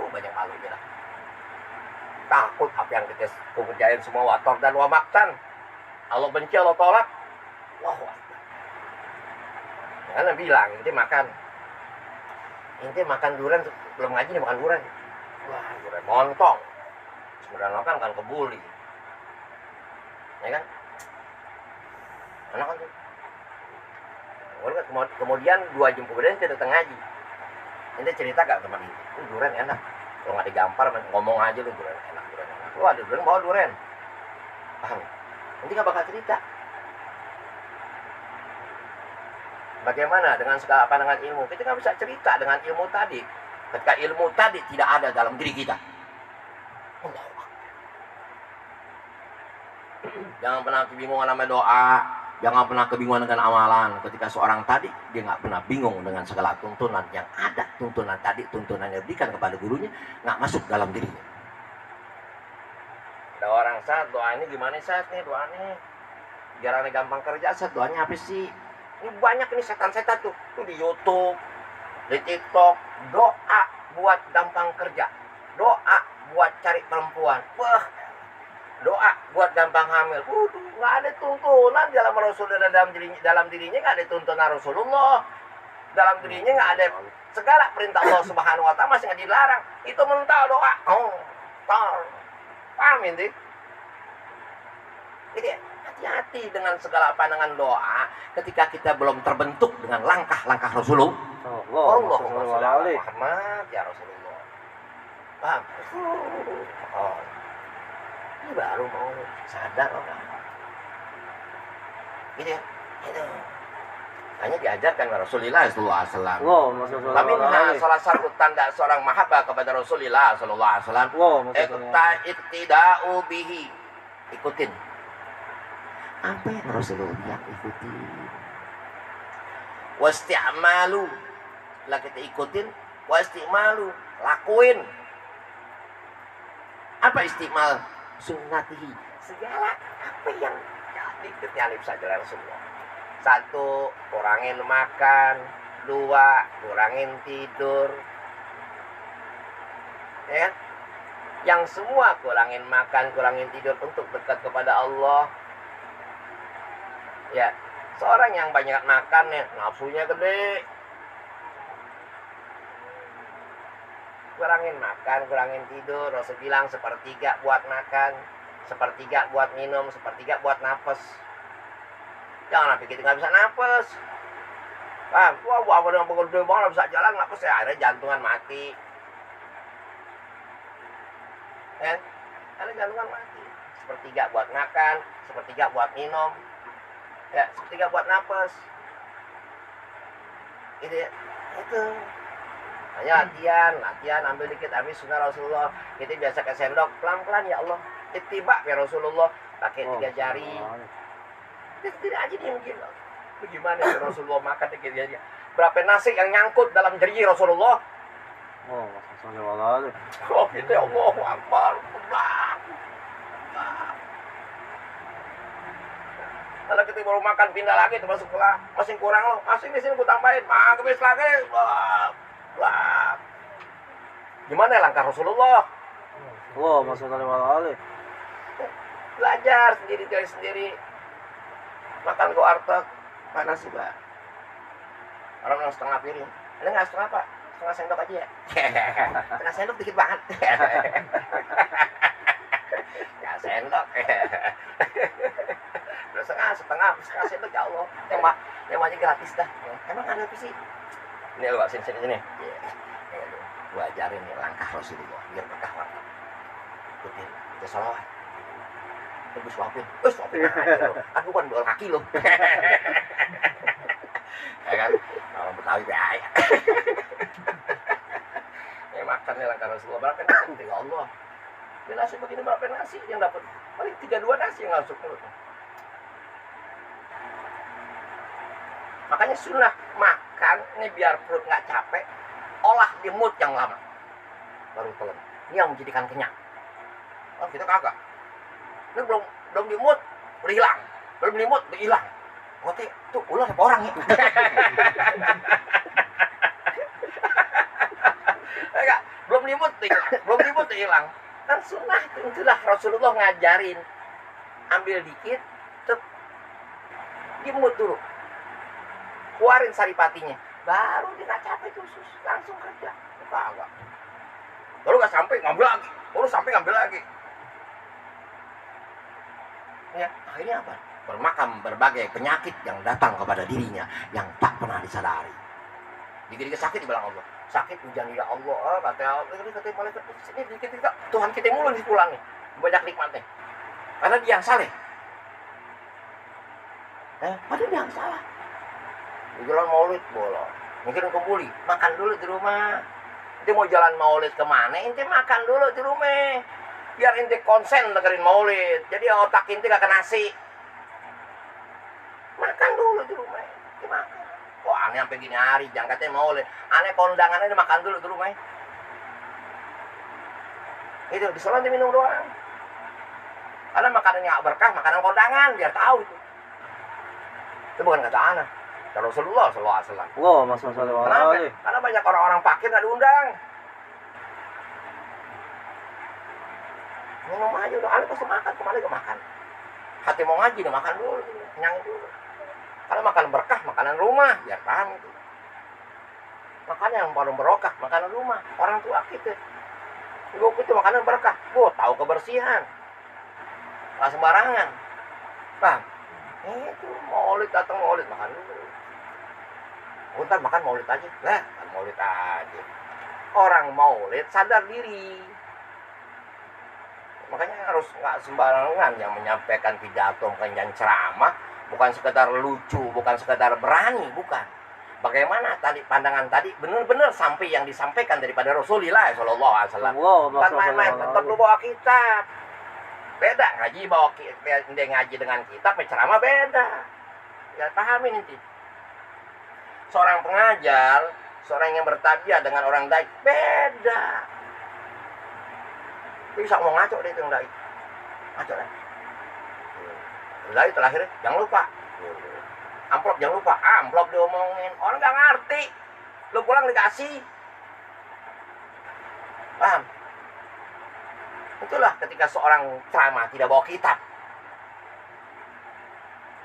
banyak malu kita. Takut apa yang kita kerjain semua wator dan wamaktan. Allah benci, Allah tolak. Allahu Akbar. Karena bilang, inti makan durian, belum ngaji nih makan durian. Wah, durian montong. Sebenarnya kan kebuli. Ya kan? Anak kan tuh. Kemudian 2 jam kemudian kita datang ngaji. Ini cerita gak teman itu? Durian enak. Kalau nggak digampar, ngomong aja lu durian enak. Lu ada durian, bawa durian. Paham? Nanti nggak bakal cerita. Bagaimana dengan segala pandangan ilmu? Kita nggak bisa cerita dengan ilmu tadi. Ketika ilmu tadi tidak ada dalam diri kita. Jangan pernah kebingungan sama doa. Jangan pernah kebingungan dengan amalan. Ketika seorang tadi, dia nggak pernah bingung dengan segala tuntunan yang ada. Tuntunan tadi, tuntunan yang diberikan kepada gurunya, nggak masuk dalam dirinya. Ada orang saat doa ini gimana saat nih doa nih? Biar aneh gampang kerja saat doanya apa sih? Ini banyak ini setan-setan tuh di YouTube, di TikTok. Doa buat gampang kerja. Doa buat cari perempuan. Wah, doa buat gampang hamil. Nggak ada tuntunan dalam Rasulullah, dalam dirinya nggak ada tuntunan Rasulullah. Dalam dirinya nggak ada segala perintah Allah Subhanahu Wa Taala, masih nggak dilarang. Itu mental doa. Paham ini? Jadi hati-hati dengan segala pandangan doa ketika kita belum terbentuk dengan langkah-langkah Rasulullah. Allahumma sholli ala Muhammad ya Rasulullah. Paham? Oh. Ini baru mau sadar orang. Gitu ya. Itu. Hanya diajarkan Rasulullah SAW. Tapi salah satu tanda seorang mahabbah kepada Rasulullah SAW. Iktida'u bihi. Ikutin. Apa yang Rasulullah ikutin? Wasti'malu. Lah kita ikutin. Wasti'malu. Lakuin. Apa istimal? Sunnatihi. Segala apa yang diikuti alif saja Rasulullah. 1, kurangin makan. 2, kurangin tidur. Ya, yang semua kurangin makan, kurangin tidur untuk dekat kepada Allah. Ya, seorang yang banyak makan ya, nafsunya gede. Kurangin makan, kurangin tidur. Rasul bilang 1/3 buat makan, 1/3 buat minum, 1/3 buat nafas. Jangan sampai kita nggak bisa nafas. Paham? Wah, dengan pegel banget nggak bisa jalan, nafas ya akhirnya jantungan mati. Kan? Ada jantungan mati. 1/3 buat makan, 1/3 buat minum, ya 1/3 buat nafas. Gitu ya. Itu. Hanya latihan, ambil dikit, ambil sunnah Rasulullah. Kita biasa ke sendok, pelan-pelan ya Allah. Ittiba ya Rasulullah, pakai 3 jari. Tidak aja dia mungkin. Bagaimana ya Rasulullah makan 3 jari? Berapa nasi yang nyangkut dalam jari Rasulullah? Oh, gitu ya Allahu Akbar. Kalau kita baru makan pindah lagi termasuk pula masih kurang loh. Masih di sini gue tambahin. Habis lagi. Wah. Gimana langkah Rasulullah? Belajar sendiri. Makan go artek. Mana sih, Pak? Orang yang setengah piring. Ada nggak setengah, Pak? Setengah sendok aja ya? Setengah sendok dikit banget. Ya sendok. setengah sendok ya Allah. Yang aja gratis dah. Emang ada apa sih? Ini lu sini sini sini. Gua ajarin nih langkah Rasulullah biar berkah warga. Ikutin, kita salawat. Terus suapin aja lo. Aku kan dua kaki lo. Ya kan, orang Betawi bahaya. Ya makan nih langkah Rasulullah berapa nasi ya Allah. Ini nasi begini berapa nasi yang dapat? Paling 32 nasi yang masuk mulut. Makanya sunnah makan ini biar perut nggak capek, olah di mood yang lama baru telan. Ini yang menjadikan kenyang. Oh kita kagak. Ini belum di mood udah hilang, belum di mood udah hilang. Oke tuh ular apa orang ya? Enggak, belum di mood udah hilang. Kan sunnah itulah Rasulullah ngajarin. Ambil dikit, tuh di mood dulu. Keluarin saripatinya, baru dia nggak capek khusus, langsung kerja. Kagak. Baru nggak sampai ngambil lagi, baru sampai ngambil lagi. Ya, akhirnya apa? Bermakam berbagai penyakit yang datang kepada dirinya yang tak pernah disadari. Dikit-dikit sakit dibilang Allah, sakit hujan ya Allah, kata malaikat ini dikit-dikit Tuhan kita mulu dipulang nih, banyak nikmatnya. Karena dia yang saleh. Padahal dia yang salah. Jalan maulid bolong, mungkin kebuli, makan dulu di rumah. Ente mau jalan maulid kemana? Ente makan dulu di rumah, biar ente konsen dengerin maulid. Jadi otak ente gak kena nasi. Makan dulu di rumah, ente makan. Kok aneh sampai gini hari, jangan katanya maulid. Aneh kondangannya makan dulu di rumah. Itu di sholat diminum doang. Karena makanannya gak berkah, makanan kondangan, biar tahu itu. Itu bukan kata anak. Rasulullah SAW. Kenapa? Karena banyak orang-orang fakir nggak diundang. Ngomong aja udah, aneh pasti makan, kemana gak makan. Hati mau ngaji udah makan dulu, kenyangin dulu. Karena makan berkah, makanan rumah, biar tahan itu. Makanya yang paling berokah, makanan rumah, orang tua kita. Gue itu makanan berkah, gue tahu kebersihan, nggak sembarangan. Bang, itu maulid datang maulid makan dulu. Ntar makan maulid aja. Lah, makan maulid aja. Orang maulid sadar diri. Makanya harus nggak sembarangan yang menyampaikan pidato, bukan yang ceramah, bukan sekedar lucu, bukan sekedar berani, bukan. Bagaimana tadi pandangan tadi benar-benar sampai yang disampaikan daripada Rasulullah Shallallahu Alaihi Wasallam. Bukan main-main, tetap lu bawa kitab. Beda ngaji bawa dia ngaji dengan kitab, ceramah beda. Ya pahamin nanti. Seorang pengajar, seorang yang bertabiat dengan orang dai beda. Bisa ngomong ngaco deh itu yang dai. Ngaco deh. Dai terakhir jangan lupa. Amplop jangan lupa. Amplop diomongin. Orang nggak ngerti. Lu pulang dikasih. Paham? Itulah ketika seorang ceramah tidak bawa kitab.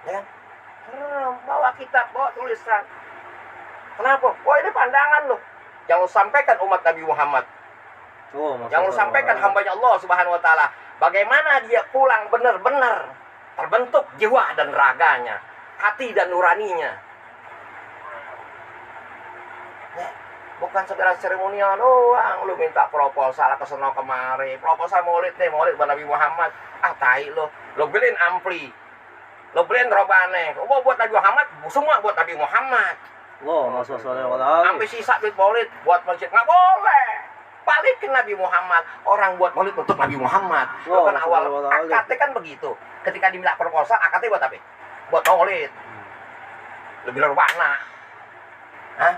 Ya kan? Bawa kitab, bawa tulisan. Kenapa? Wah ini pandangan loh. Yang lo sampaikan umat Nabi Muhammad. Yang lo sampaikan hambanya Allah Subhanahu Wa Taala. Bagaimana dia pulang benar-benar terbentuk jiwa dan raganya, hati dan nuraninya. Ya, bukan sekedar seremonial doang. Lo minta proposal ke sono kemari. Proposal maulid nih, maulid Nabi Muhammad. Ah tai lo. Lo beliin ampli. Lo beliin robane. Lo buat Nabi Muhammad, semua buat Nabi Muhammad. Sampai sisa duit maulid buat masjid nggak boleh. Balikin Nabi Muhammad. Orang buat maulid untuk Nabi Muhammad. Bukan awal akadnya kan begitu. Ketika diminta proposal, akadnya buat apa? Buat maulid. Lebih rebana. Hah?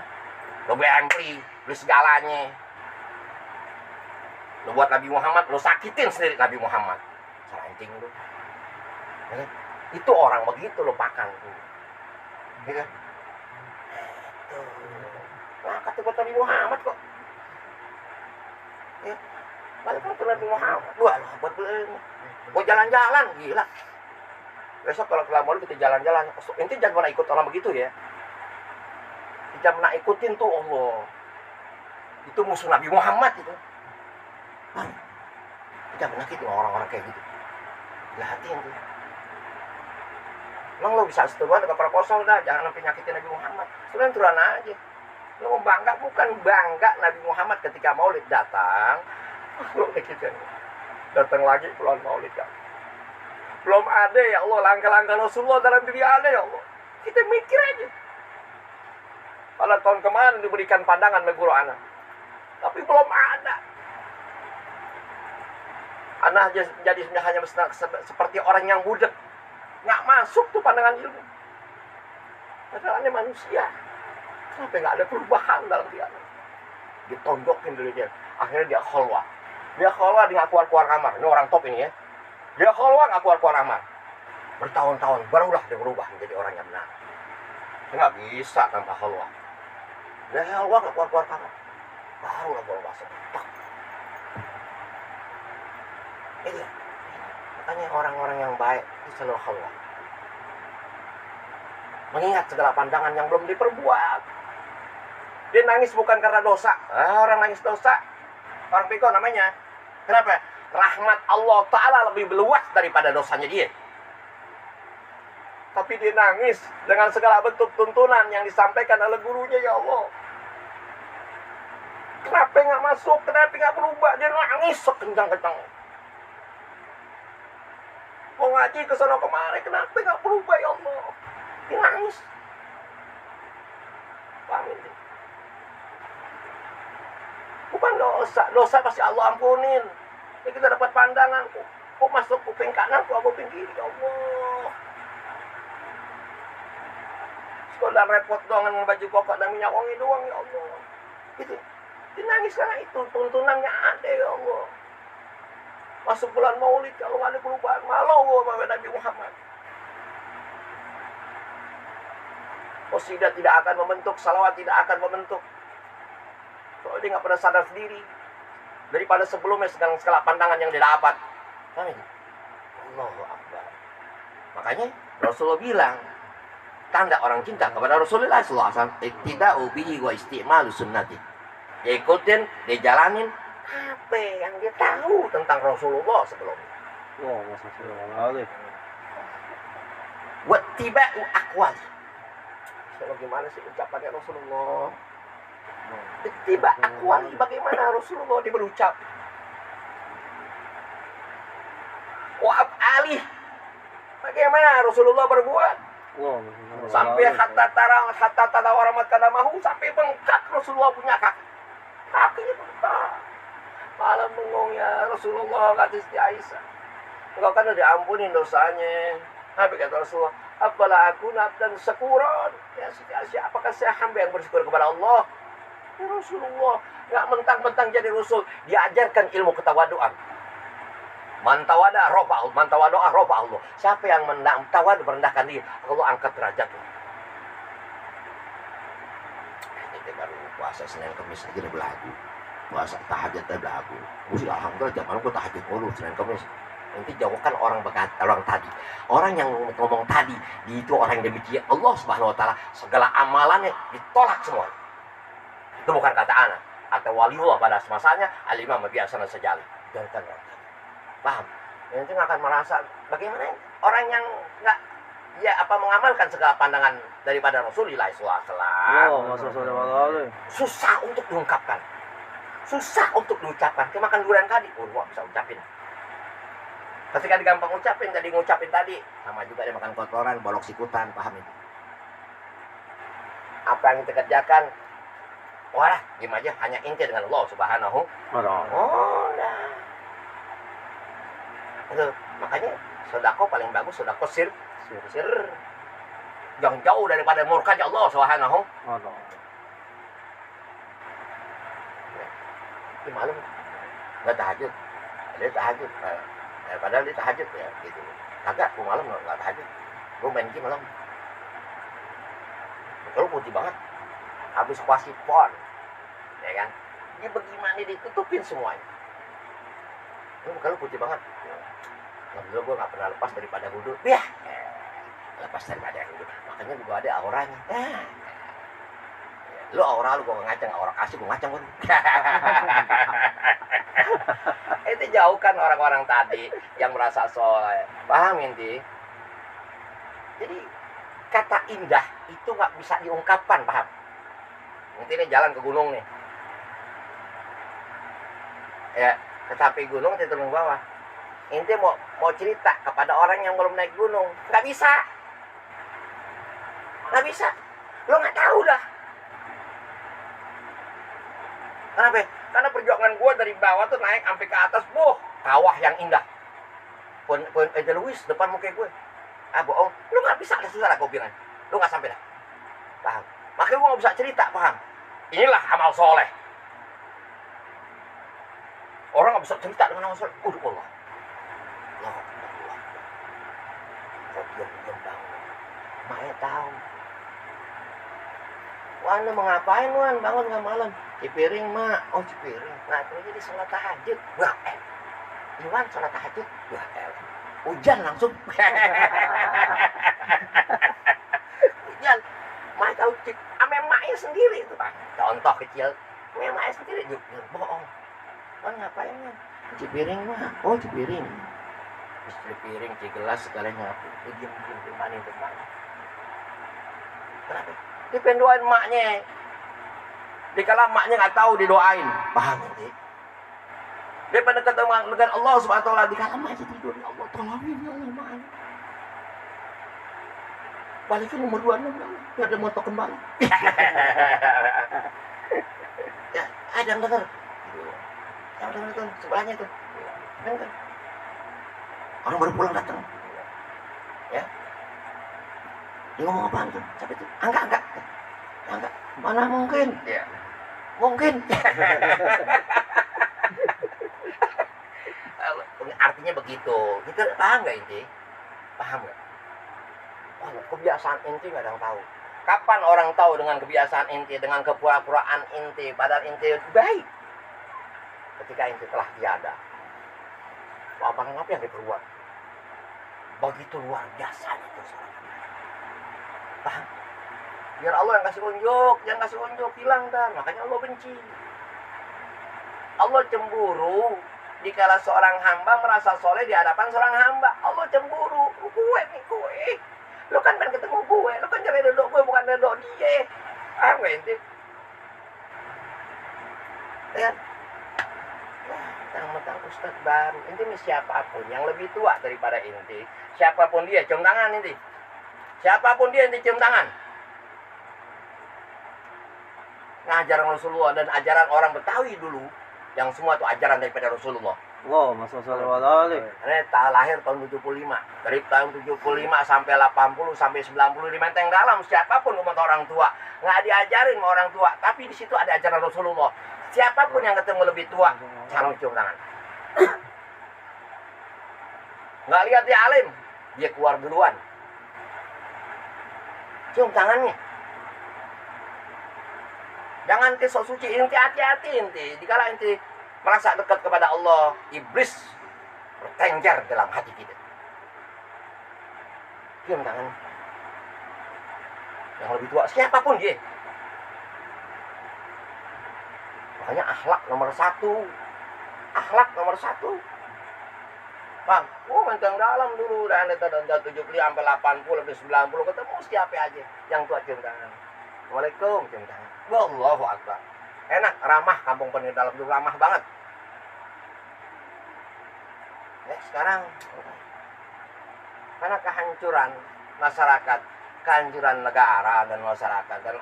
Lo beli ampli, beli segalanya. Lo buat Nabi Muhammad, lo sakitin sendiri Nabi Muhammad. Serancing lo. Ya, itu orang begitu lo pakan tuh. Ya kan? Nah, kata buat Nabi Muhammad kok. Ya, balik ke Nabi Muhammad. Wah, buat jalan-jalan, gila. Besok kalau kelar maulid kita jalan-jalan. Inti jangan pernah ikut orang begitu ya. Jangan pernah ikutin tuh Allah. Itu musuh Nabi Muhammad itu. Bang, jangan pernah gitu orang-orang kayak gitu. Lihatin tuh. Emang lo bisa setujuan dengan proposal dah, jangan sampai nyakitin Nabi Muhammad. Sebenarnya turun aja. Lo bangga bukan bangga Nabi Muhammad ketika Maulid datang. Lo kita datang lagi bulan Maulid kan. Belum ada ya Allah langkah-langkah Rasulullah dalam diri Anda ya Allah. Kita mikir aja. Pada tahun kemarin diberikan pandangan oleh guru anak, tapi belum ada. Anak jadi hanya seperti orang yang budak, nggak masuk tuh pandangan ilmu. Masalahnya manusia, kenapa nggak ada perubahan dalam dia? Ditonjokin dulu dia, akhirnya dia khalwah. Dia nggak keluar kamar. Ini orang top ini ya. Dia khalwah nggak keluar kamar. Bertahun-tahun barulah dia berubah menjadi orang yang benar. Dia nggak bisa tanpa khalwah. Dia khalwah nggak keluar kamar. Barulah berubah sebentar. Ini makanya orang-orang yang baik itu selalu khalwah. Mengingat segala pandangan yang belum diperbuat. Dia nangis bukan karena dosa. Orang nangis dosa, orang piko namanya. Kenapa? Rahmat Allah Ta'ala lebih luas daripada dosanya dia. Tapi dia nangis dengan segala bentuk tuntunan yang disampaikan oleh gurunya, ya Allah. Kenapa nggak masuk? Kenapa nggak berubah? Dia nangis sekencang-kencang. Mau ngaji ke sana kemari, kenapa nggak berubah, ya Allah? Dia nangis. Paham ini? Bukan dosa pasti Allah ampunin. Ini kita dapat pandangan, kok masuk kuping kanan, kok kuping kiri, ya Allah. Sekolah repot doang dengan baju kokok dan minyak wangi doang, ya Allah. Gitu. Dia nangis karena itu, tuntunannya ada, ya Allah. Masuk bulan Maulid, kalau nggak ada perubahan, malu sama Nabi Muhammad. Qasidah tidak akan membentuk, salawat tidak akan membentuk. Kalau dia nggak pernah sadar sendiri, daripada sebelumnya segala pandangan yang dia dapat. Allahu Akbar. Makanya Rasulullah bilang, tanda orang cinta kepada Rasulullah SAW, ittiba'u bihi wa isti'malu sunnati. Dia ikutin, dia jalanin apa yang dia tahu tentang Rasulullah sebelumnya. Wattiba'u aqwali. Bagaimana sih ucapannya Rasulullah? Tiba aqwali, bagaimana Rasulullah dia berucap. Wa af'ali, bagaimana Rasulullah berbuat. Sampai hatta tarawarat kadamahu, sampai bengkak Rasulullah punya kakinya bengkak. Malah bengong ya Rasulullah, kata Siti Aisyah. Engkau kan udah diampunin dosanya. Apa kata Rasulullah? Apalah aku nabdan syakuran. Ya Siti Aisyah, apakah saya hamba yang bersyukur kepada Allah? Ya Rasulullah, nggak mentang-mentang jadi Rasul, diajarkan ilmu ketawaduan. Mantawada rofa Allah. Siapa yang tawadu merendahkan diri, Allah angkat derajatnya. Ini baru puasa Senin Kamis aja udah belagu. Puasa tahajud udah belagu. Mesti alhamdulillah zaman aku tahajud mulu Senin Kamis. Nanti jauhkan orang tadi. Orang yang ngomong tadi, itu orang yang demikian Allah Subhanahu wa taala, segala amalannya ditolak semua. Itu bukan kata anak atau waliullah pada masanya, alimah biasa sejali. Jangan. Paham? Nanti akan merasa bagaimana orang yang nggak mengamalkan segala pandangan daripada Rasulullah SAW. Susah untuk diungkapkan, susah untuk diucapkan. Kayak makan durian tadi, nggak bisa ucapin. Ketika digampang ucapin, tadi ngucapin tadi, sama juga dia makan kotoran, bolok sikutan, paham itu? Apa yang kita kerjakan? Wah, gimana aja, hanya inti dengan Allah Subhanahu. Aduh, makanya sedekah paling bagus sedekah sir. Yang jauh daripada murka Allah Subhanahu. Di malam nggak tahajud, dia tahajud. Padahal dia tahajud ya gitu. Kagak, gue malam nggak tahajud. Gue main game malam. Kalau putih banget, habis kuasi pon, ya kan? Ini bagaimana ditutupin semuanya? Kalau putih banget. Alhamdulillah gue gak pernah lepas daripada wudhu. Ya, lepas daripada wudhu. Makanya gue ada auranya. Lu aura lu gue ngacang, aura kasih gue ngacang. Itu jauhkan orang-orang tadi yang merasa soleh. Paham inti? Jadi kata indah itu gak bisa diungkapkan, paham? Nanti ini jalan ke gunung nih. Ya, ke samping gunung, nanti turun ke bawah. Ente mau cerita kepada orang yang belum naik gunung, nggak bisa. Nggak bisa. Lo nggak tahu dah. Kenapa? Karena perjuangan gue dari bawah tuh naik sampai ke atas, kawah yang indah. Poin Luis depan muka gue. Ah bohong, lu nggak bisa, ada susah lah gue bilang. Lu nggak sampai dah. Paham? Makanya gue nggak bisa cerita, paham? Inilah amal soleh. Orang nggak bisa cerita dengan amal soleh. Allah. Allah. Kok diam bangun? Maknya tahu. Wan, lu mau ngapain, Wan? Bangun nggak malam? Cipiring, Mak. Oh, Cipiring. Nah, itu jadi sholat tahajud. Wah, Iwan sholat tahajud. Wah, hujan langsung. Hujan. Mak tahu cik. Ame maknya sendiri itu, Pak. Contoh kecil. Ame maknya sendiri. Bohong. Wan, ngapain, Wan? Cipiring, Mak. Oh, Cipiring. Cipiring, cigelas, sekalian nyapu. Diam, mana. Kenapa? Dia pengen doain emaknya. Dikala emaknya nggak tahu didoain, paham nanti? Dia pada ketemu dengan Allah Subhanahu Wa Taala. Dikala emaknya tidur, ya Allah tolongin ya Allah emaknya. Balikin nomor 26 ya Allah, biar dia motor kembali. Ya, ada yang dengar. Yang dengar itu sebelahnya itu. Dengar. Orang baru pulang datang. Ya. Dia ngomong apaan tuh? Siapa itu? Enggak. Mana mungkin? Ya. Mungkin. Artinya begitu. Kita paham nggak inti? Paham nggak? Oh, kebiasaan inti nggak ada yang tahu. Kapan orang tahu dengan kebiasaan inti, dengan kepura-puraan inti, padahal inti baik? Ketika inti telah tiada. Apa yang diperbuat? Begitu luar biasa itu. Paham? Biar Allah yang kasih unjuk, hilang dah. Makanya Allah benci. Allah cemburu dikala seorang hamba merasa soleh di hadapan seorang hamba. Allah cemburu. Gue. Lu kan pengen ketemu gue, lu kan cari redok gue, bukan redok dia. Paham gak inti? Ya. Mentang-mentang ustadz baru. Inti nih siapapun yang lebih tua daripada inti, siapapun dia, cium tangan inti. Siapapun dia inti cium tangan. Nah, ajaran Rasulullah dan ajaran orang Betawi dulu, yang semua itu ajaran daripada Rasulullah.
Wow, Mas Sallallahu Alaihi.
Ini lahir tahun 75. Dari tahun 75 sampai 80 sampai 90 di Menteng Dalam, siapapun umat orang tua nggak diajarin sama orang tua, tapi di situ ada ajaran Rasulullah. Siapapun yang ketemu lebih tua, salam cium tangan. Nggak lihat dia alim, dia keluar duluan. Cium tangannya. Jangan ke sok suci, inti hati-hati inti. Dikala inti merasa dekat kepada Allah, iblis bertengger dalam hati kita. Cium tangan. Yang lebih tua, siapapun dia. Makanya akhlak nomor 1. Akhlak nomor 1. Bang, Menteng Dalam dulu dan tahun 70 sampai 80 lebih 90 ketemu siapa aja yang tua cium tangan. Waalaikumsalam cium tangan. Allahu Akbar. Enak, ramah, kampung Menteng Dalam dulu ramah banget. Ya, sekarang karena kehancuran masyarakat, kehancuran negara dan masyarakat dan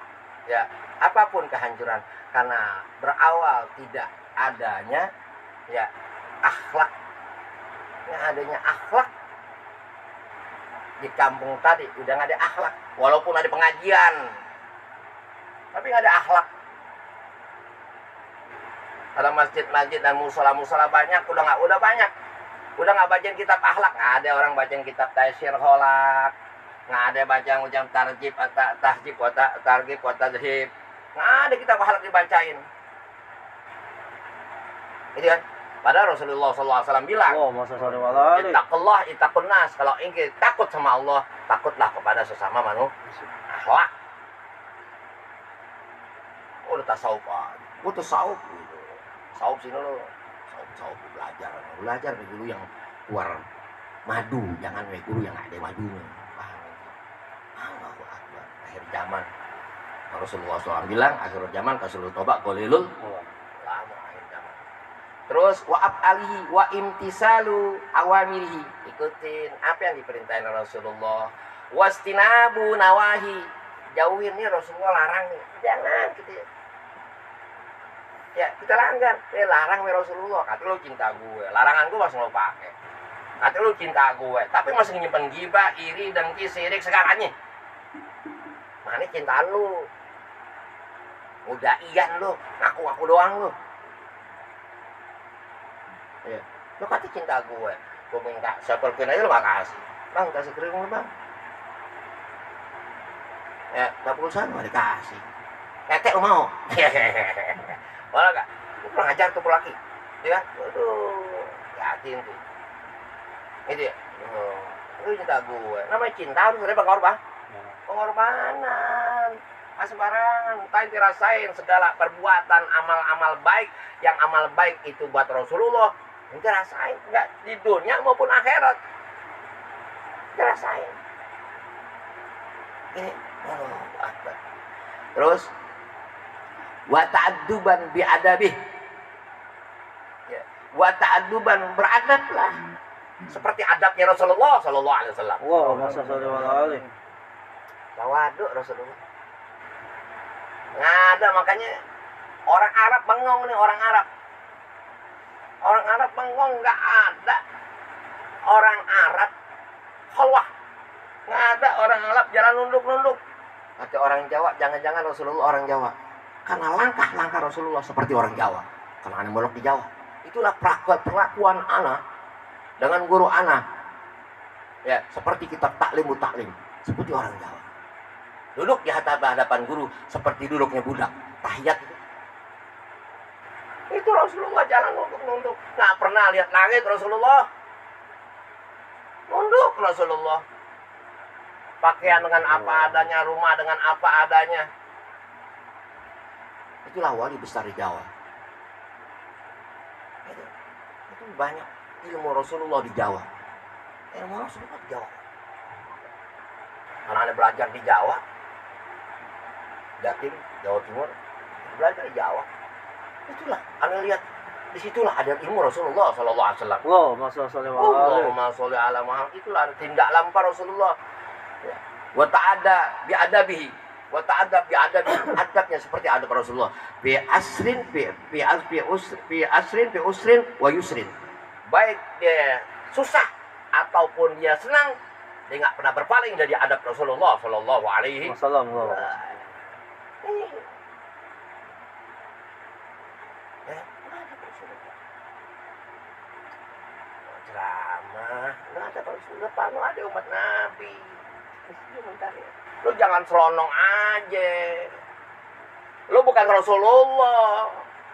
ya apapun kehancuran karena berawal tidak adanya ya akhlak. Yang adanya akhlak di kampung tadi udah nggak ada akhlak, walaupun ada pengajian tapi nggak ada akhlak. Ada masjid-masjid dan musola-musola banyak, udah banyak, udah nggak bacain kitab akhlak. Nggak ada orang bacain kitab taisir kholak, nggak ada baca ucap tarjib atau tahjib atau targib atau tadhib, nggak ada kitab akhlak dibacain. Gitu kan? Padahal Rasulullah SAW bilang, ittaqullah ittaqun nas. Kalau ingin takut sama Allah, takutlah kepada sesama manusia. Akhlak. Oh, udah tasawuf. Oh, tasawuf gitu. Tasawuf sini lo. Tasawuf belajar dari guru yang keluar madu, jangan dari guru yang ada madunya. Paham? Allahu Akbar. Akhir zaman. Rasulullah SAW bilang akhir zaman kasulul toba qalilul lama akhir zaman. Terus wa alihi wa imtisalu awamirihi, ikutin apa yang diperintahin Rasulullah. Wastinabu nawahi, jauhin nih Rasulullah larang nih, jangan gitu ya. Ya kita langgar, larang nih Rasulullah, kata lu cinta gue, larangan gue masih lo pakai. Kata lu cinta gue, tapi masih nyimpen gibah, iri, dengki, sirik segalanya. Mana cinta lu? Udah iyan lu, ngaku-ngaku doang lu. Ya, lu kata cinta gue minta sepulpin aja lu gak kasih. Bang, kasih kering lu bang. Ya, gak pulsa lu gak dikasih. Ketek lu mau? Malah gak? Lu kurang ajar tuh laki. Ya kan? Waduh, yakin tuh. Itu ya? Lu cinta gue. Namanya cinta harus ada pengorban. Pengorbanan. Nah, sembarangan. Entah dirasain segala perbuatan amal-amal baik. Yang amal baik itu buat Rasulullah. Ente rasain. Enggak di dunia maupun akhirat. Ente rasain. Ini. Oh, akbar. Terus. Wa ta'adduban bi'adabih. Ya. Wa ta'adduban beradablah. Seperti adabnya Rasulullah sallallahu alaihi wasallam.
Wow, masa sallallahu alaihi.
Tawaduk Rasulullah. Nggak ada, makanya orang Arab bengong nih, orang Arab. Orang Arab bengong, nggak ada. Orang Arab khalwah. Nggak ada orang Arab jalan nunduk-nunduk. Kata orang Jawa, jangan-jangan Rasulullah orang Jawa. Karena langkah-langkah Rasulullah seperti orang Jawa. Karena anak molok di Jawa. Itulah perlakuan anak dengan guru anak. Ya, seperti kitab taklim taklim. Seperti orang Jawa. Duduk di hadapan guru seperti duduknya budak. Tahiyat itu. Itu Rasulullah jalan nunduk-nunduk. Nggak pernah lihat langit Rasulullah. Nunduk Rasulullah. Pakaian dengan apa adanya, rumah dengan apa adanya. Itulah wali besar di Jawa. Itu banyak ilmu Rasulullah di Jawa. Ilmu Rasulullah di Jawa. Karena ada belajar di Jawa. Jatim, Jawa Timur, belajar di Jawa. Itulah, Anda lihat disitulah ada ilmu Rasulullah Sallallahu Alaihi Wasallam.
Wow, masa sallallahu alaihi.
Allahumma sholli ala Muhammad. Itulah tindak lampar Rasulullah. Ya. Wa ta'ada bi adabihi, wa ta'ada bi adabihi. Adabnya seperti adab Rasulullah. Bi asrin, bi usrin, wa yusrin. Baik dia susah ataupun dia senang, dia nggak pernah berpaling dari adab Rasulullah Sallallahu Alaihi
Wasallam.
Ceramah, nggak ada Rasulullah, panu ada umat Nabi. Lu jangan selonong aja. Lu bukan Rasulullah.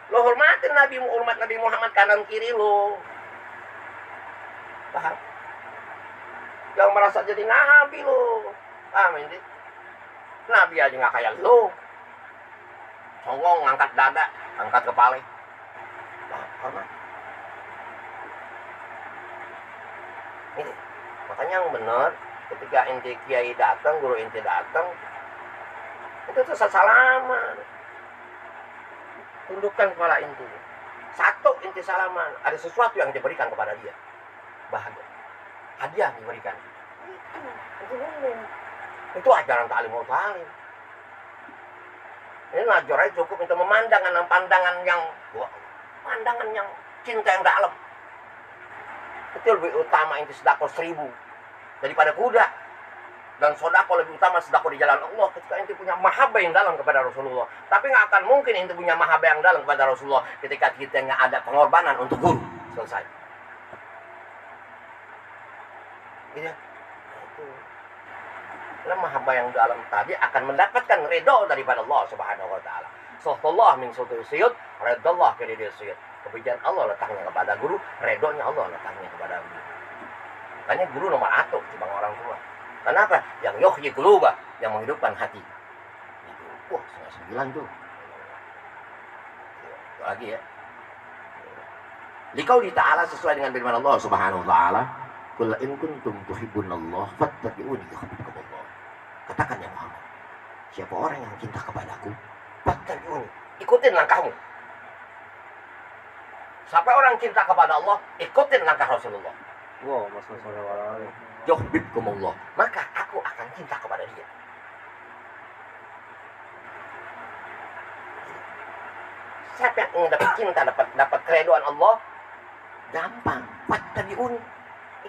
Lu hormatin Nabi, hormat Nabi Muhammad kanan kiri lu. Paham? Jangan merasa jadi Nabi lu. Paham ini? Nabi aja nggak kayak lu. Songong, angkat dada, angkat kepala. Hormat. Ini, makanya yang benar, ketika inti kiai datang, guru inti datang, itu tuh salaman. Tundukkan kepala inti. Satu inti salaman, ada sesuatu yang diberikan kepada dia. Bahagia. Hadiah diberikan. Itu ajaran ta'lim wa ta'lim. Ini ngajar aja cukup untuk memandang pandangan yang cinta yang dalam. Itu lebih utama inti sedekah 1000 daripada kuda. Dan sedekah lebih utama sedekah di jalan Allah ketika inti punya mahabbah yang dalam kepada Rasulullah. Tapi nggak akan mungkin inti punya mahabbah yang dalam kepada Rasulullah ketika kita nggak ada pengorbanan untuk guru. Selesai. Iya. Itu. Karena mahabbah yang dalam tadi akan mendapatkan ridho daripada Allah Subhanahu wa taala. Sallallahu min sutul sayyid, redallah ke diri sayyid. Kebijakan Allah letaknya kepada guru, redonya Allah letaknya kepada guru. Makanya guru nomor 1 dibanding orang tua. Kenapa? Yang yuhyi quluba, yang menghidupkan hati. Itu. Wah, 9 tuh. Itu lagi ya. Liqauli ta'ala sesuai dengan firman Allah Subhanahu wa taala, "Qul in kuntum tuhibbunallah fattabi'uni yuhibbukumullah." Katakan ya Muhammad, siapa orang yang cinta kepadaku, fattabi'uni, ikutin langkahmu. Siapa orang cinta kepada Allah, ikutin langkah Rasulullah.
Wow, Mas Sallallahu alaihi.
Yuhibbukumullah, maka aku akan cinta kepada dia. Siapa yang ingin dapat cinta, dapat keriduan Allah, gampang, fattabi'uni,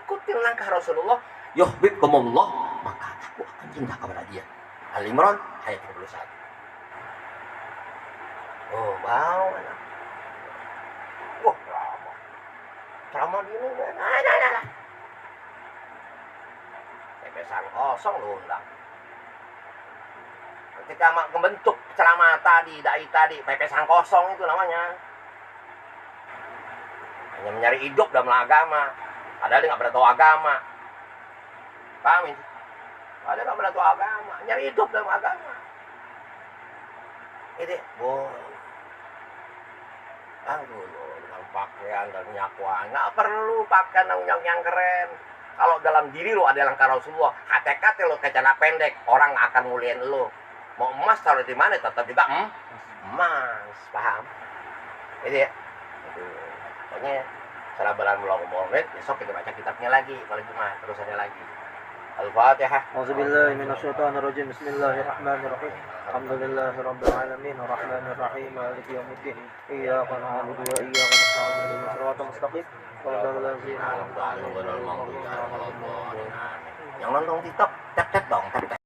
ikutin langkah Rasulullah. Yuhibbukumullah, maka aku akan cinta kepada dia. Al-Imran ayat 31. Oh, bau anak. Wah, lama. Ceramah di ini, nah. Pepesan kosong lu undang. Ketika membentuk ceramah tadi, dai tadi, pepesan kosong itu namanya. Hanya mencari hidup dalam agama. Padahal dia nggak pernah tahu agama. Paham ini? Padahal nggak pernah tahu agama. Nyari hidup dalam agama. Ini, boleh. Dulu dengan pakaian dan nyakuan, nggak perlu pakaian yang keren. Kalau dalam diri lo ada langkah Rasulullah, hati-hati lo kayak celana pendek, orang akan muliain lo. Mau emas taruh di mana tetap juga emas, paham? Jadi ya, pokoknya setelah bulan menit, besok kita baca kitabnya lagi, kalau Jumat terusannya lagi. Al-Fatihah.
Auzubillahi minasyaitonirrajim. Bismillahirrahmanirrahim. Alhamdulillahirabbil alamin arrahmanir rahim maliki yaumiddin. Iyyaka na'budu wa iyyaka nasta'in ihdinas siratal mustaqim. Shiratal ladzina an'amta 'alaihim ghairil maghdubi 'alaihim waladdallin.
Yang nonton TikTok, tap dong, tap.